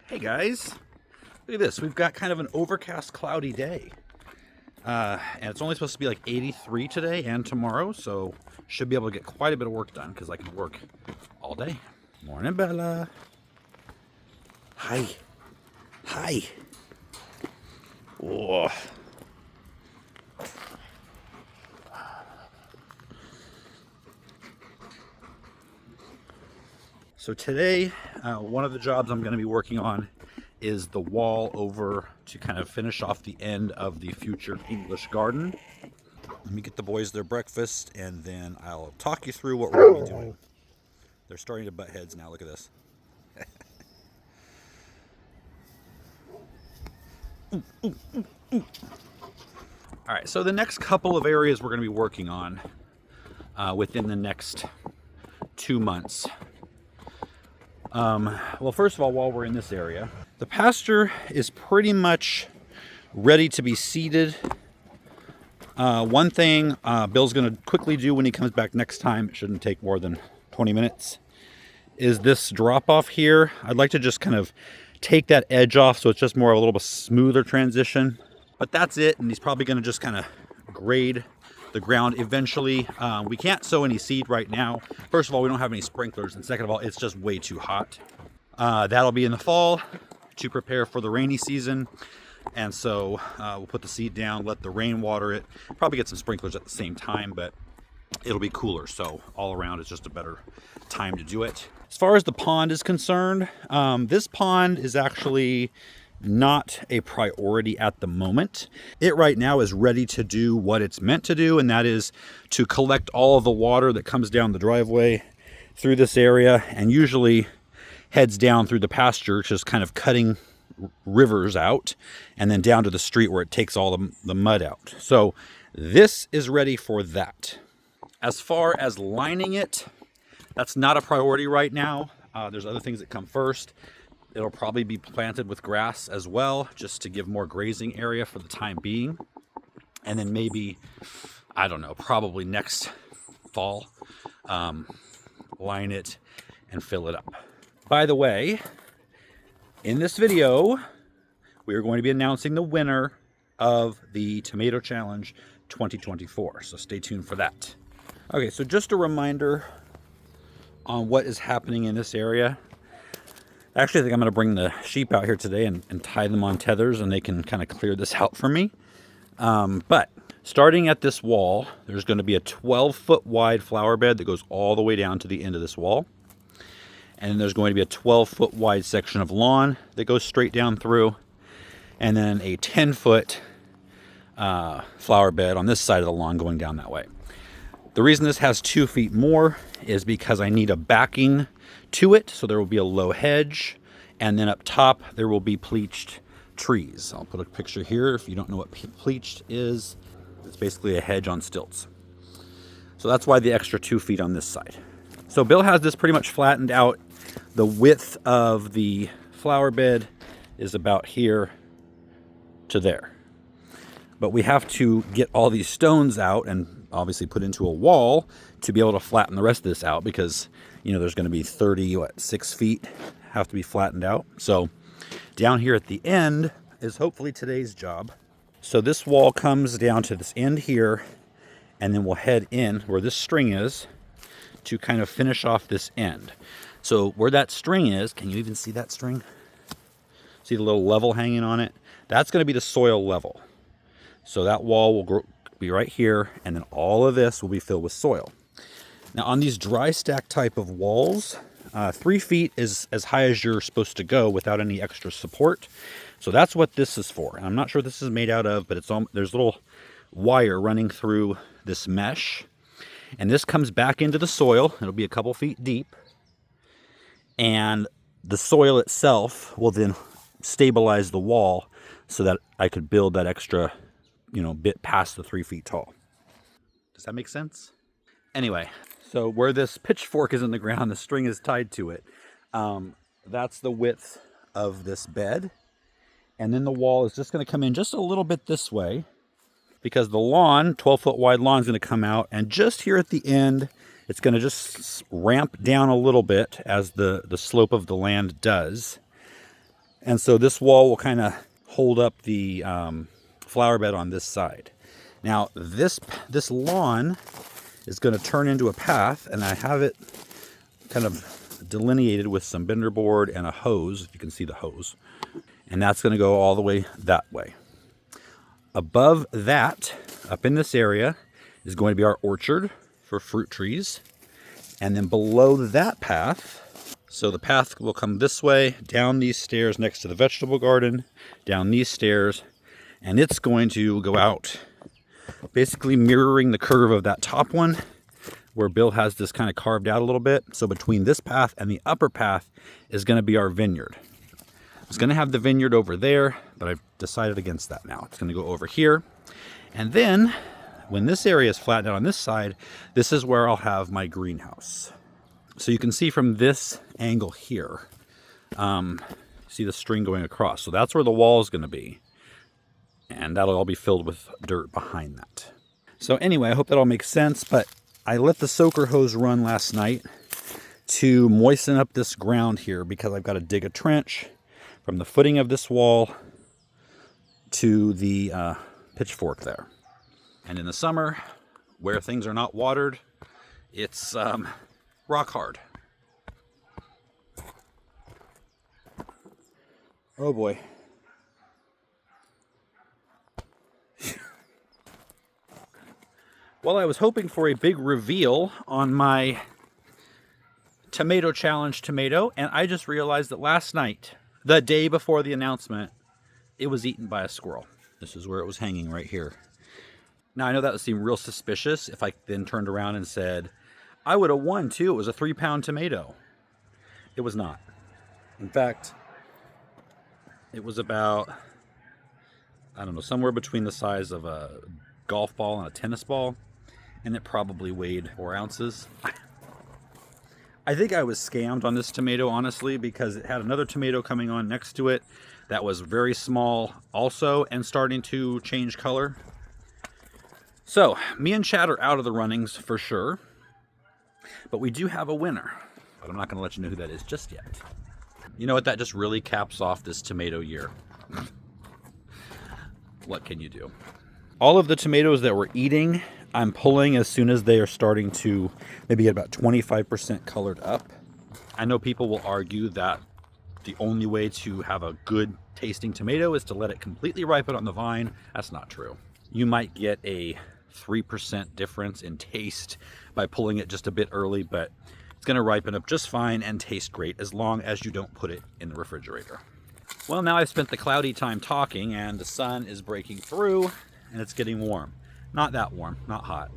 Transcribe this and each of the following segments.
Hey guys, look at this. We've got kind of an overcast, cloudy day. And it's only supposed to be like 83 today and tomorrow, so should be able to get quite a bit of work done because I can work all day. Morning, Bella. Hi. Hi. Whoa. So today, one of the jobs I'm going to be working on is the wall over to kind of finish off the end of the future English garden. Let me get the boys their breakfast and then I'll talk you through what we're going to be doing. They're starting to butt heads now. Look at this. All right, so the next couple of areas we're going to be working on within the next 2 months. Well, first of all, while we're in this area, the pasture is pretty much ready to be seeded. One thing Bill's going to quickly do when he comes back next time, it shouldn't take more than 20 minutes, is this drop off here. I'd like to just kind of take that edge off so it's just more of a little bit smoother transition. But that's it, and he's probably going to just kind of grade the ground eventually. We can't sow any seed right now. First of all, we don't have any sprinklers, and second of all, it's just way too hot. That'll be in the fall to prepare for the rainy season. And so we'll put the seed down, let the rain water it, probably get some sprinklers at the same time, but it'll be cooler. So all around it's just a better time to do it. As far as the pond is concerned, this pond is actually not a priority at the moment. It right now is ready to do what it's meant to do, and that is to collect all of the water that comes down the driveway through this area and usually heads down through the pasture, just kind of cutting rivers out and then down to the street where it takes all the mud out. So this is ready for that. As far as lining it, that's not a priority right now. There's other things that come first. It'll probably be planted with grass as well, just to give more grazing area for the time being. And then maybe, I don't know, probably next fall, line it and fill it up. By the way, in this video, we are going to be announcing the winner of the Tomato Challenge 2024. So stay tuned for that. Okay, so just a reminder on what is happening in this area. Actually, I think I'm going to bring the sheep out here today and tie them on tethers, and they can kind of clear this out for me. But starting at this wall, there's going to be a 12-foot wide flower bed that goes all the way down to the end of this wall. And then there's going to be a 12-foot wide section of lawn that goes straight down through. And then a 10-foot flower bed on this side of the lawn going down that way. The reason this has 2 feet more is because I need a backing to it, so there will be a low hedge, and then up top there will be pleached trees. I'll put a picture here if you don't know what pleached is. It's basically a hedge on stilts. So that's why the extra 2 feet on this side. So Bill has this pretty much flattened out. The width of the flower bed is about here to there. But we have to get all these stones out and obviously put into a wall to be able to flatten the rest of this out, because you know there's going to be 6 feet have to be flattened out. So down here at the end is hopefully today's job. So this wall comes down to this end here, and then we'll head in where this string is to kind of finish off this end. So where that string is, can you even see that string? See the little level hanging on it? That's going to be the soil level. So that wall will be right here, and then all of this will be filled with soil. Now on these dry stack type of walls, 3 feet is as high as you're supposed to go without any extra support. So that's what this is for. And I'm not sure what this is made out of, but there's a little wire running through this mesh. And this comes back into the soil. It'll be a couple feet deep. And the soil itself will then stabilize the wall so that I could build that extra, bit past the 3 feet tall. Does that make sense? Anyway, so where this pitchfork is in the ground, the string is tied to it. That's the width of this bed. And then the wall is just going to come in just a little bit this way, because the lawn, 12-foot wide lawn, is going to come out. And just here at the end, it's going to just ramp down a little bit as the slope of the land does. And so this wall will kind of hold up the flower bed on this side. Now this lawn is going to turn into a path, and I have it kind of delineated with some binder board and a hose, if you can see the hose. And that's going to go all the way that way. Above that, up in this area, is going to be our orchard for fruit trees. And then below that path, so the path will come this way, down these stairs next to the vegetable garden, down these stairs, and it's going to go out, basically mirroring the curve of that top one, where Bill has this kind of carved out a little bit. So between this path and the upper path is going to be our vineyard. It's going to have the vineyard over there, but I've decided against that now. It's going to go over here. And then when this area is flattened out on this side, this is where I'll have my greenhouse. So you can see from this angle here, see the string going across. So that's where the wall is going to be. And that'll all be filled with dirt behind that. So anyway, I hope that all makes sense, but I let the soaker hose run last night to moisten up this ground here, because I've got to dig a trench from the footing of this wall to the pitchfork there. And in the summer, where things are not watered, it's rock hard. Oh boy. Well, I was hoping for a big reveal on my tomato challenge tomato, and I just realized that last night, the day before the announcement, it was eaten by a squirrel. This is where it was hanging right here. Now, I know that would seem real suspicious if I then turned around and said, I would have won too. It was a 3-pound tomato. It was not. In fact, it was about, I don't know, somewhere between the size of a golf ball and a tennis ball. And it probably weighed 4 ounces. I think I was scammed on this tomato, honestly, because it had another tomato coming on next to it that was very small also and starting to change color. So, me and Chad are out of the runnings for sure. But we do have a winner. But I'm not going to let you know who that is just yet. You know what? That just really caps off this tomato year. What can you do? All of the tomatoes that we're eating, I'm pulling as soon as they are starting to maybe get about 25% colored up. I know people will argue that the only way to have a good tasting tomato is to let it completely ripen on the vine. That's not true. You might get a 3% difference in taste by pulling it just a bit early, but it's going to ripen up just fine and taste great as long as you don't put it in the refrigerator. Well, now I've spent the cloudy time talking and the sun is breaking through and it's getting warm. Not that warm, not hot,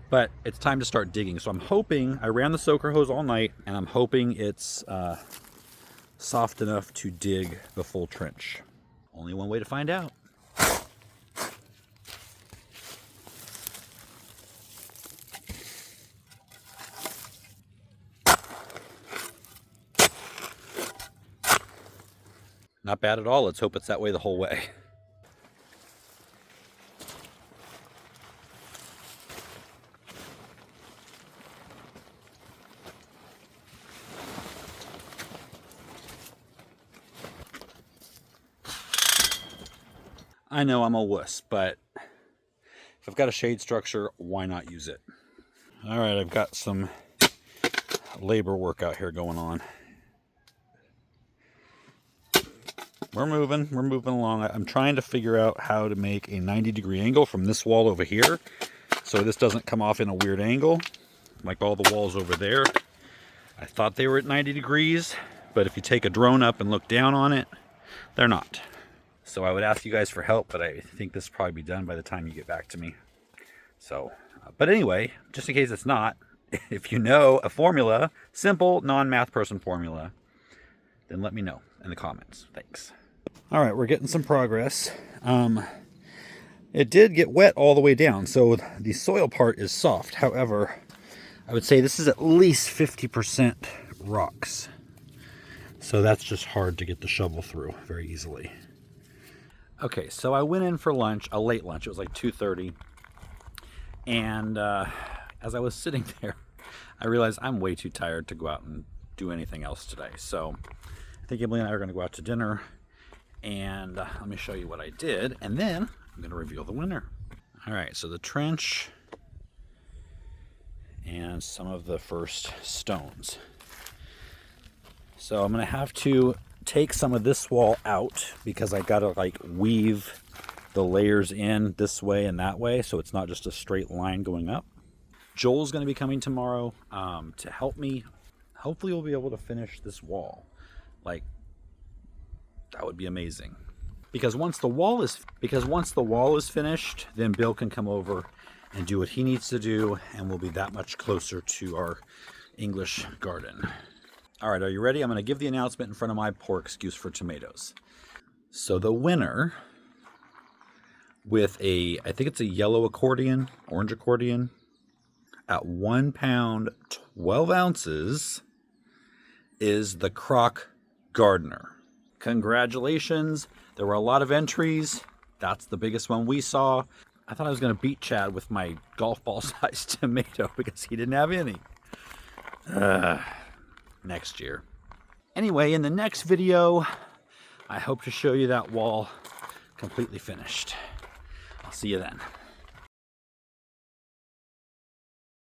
but it's time to start digging. So I'm hoping, I ran the soaker hose all night, and I'm hoping it's soft enough to dig the full trench. Only one way to find out. Not bad at all. Let's hope it's that way the whole way. I know I'm a wuss, but if I've got a shade structure, why not use it? All right, I've got some labor work out here going on. We're moving along. I'm trying to figure out how to make a 90-degree angle from this wall over here, so this doesn't come off in a weird angle, like all the walls over there. I thought they were at 90 degrees, but if you take a drone up and look down on it, they're not. So I would ask you guys for help, but I think this will probably be done by the time you get back to me. So, but anyway, just in case it's not, if you know a formula, simple, non-math person formula, then let me know in the comments. Thanks. All right, we're getting some progress. It did get wet all the way down, so the soil part is soft. However, I would say this is at least 50% rocks. So that's just hard to get the shovel through very easily. Okay, so I went in for lunch, a late lunch. It was like 2:30. And as I was sitting there, I realized I'm way too tired to go out and do anything else today. So at think Emily and I are going to go out to dinner, and let me show you what I did, and then I'm going to reveal the winner. All right, so the trench and some of the first stones. So I'm going to have to take some of this wall out because I got to like weave the layers in this way and that way, so it's not just a straight line going up. Joel's going to be coming tomorrow to help me. Hopefully we'll be able to finish this wall. Like, that would be amazing. Because once the wall is finished, then Bill can come over and do what he needs to do, and we'll be that much closer to our English garden. All right, are you ready? I'm going to give the announcement in front of my poor excuse for tomatoes. So the winner with I think it's a yellow accordion, orange accordion, at 1 pound, 12 ounces, is the Croc Gardener. Congratulations. There were a lot of entries. That's the biggest one we saw. I thought I was going to beat Chad with my golf ball sized tomato because he didn't have any. Next year. Anyway, in the next video, I hope to show you that wall completely finished. I'll see you then.